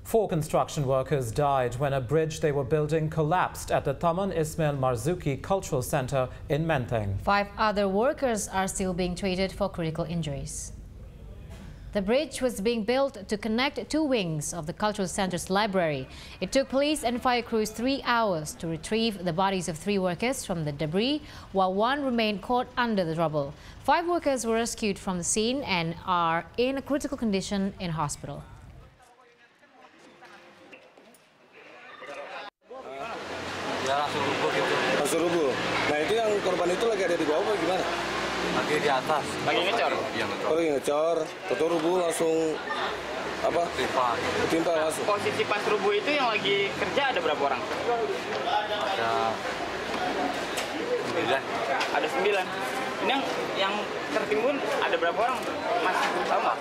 4 construction workers died when a bridge they were building collapsed at the Taman Ismail Marzuki Cultural Center in Menteng. 5 other workers are still being treated for critical injuries. The bridge was being built to connect 2 wings of the cultural center's library. It took police and fire crews 3 hours to retrieve the bodies of 3 workers from the debris, while 1 remained caught under the rubble. 5 workers were rescued from the scene and are in a critical condition in hospital. Ya langsung rubuh gitu. Langsung rubuh. Nah itu yang korban itu lagi ada di bawah apa gimana? Lagi di atas. Lagi ngecor? Iya ngecor. Oh lagi ngecor. Betul rubuh langsung apa? Timpa langsung. Posisi pas rubuh itu yang lagi kerja ada berapa orang? Ada 9. Ada 9. Ini yang tertimbun ada berapa orang? Masih tahu nggak?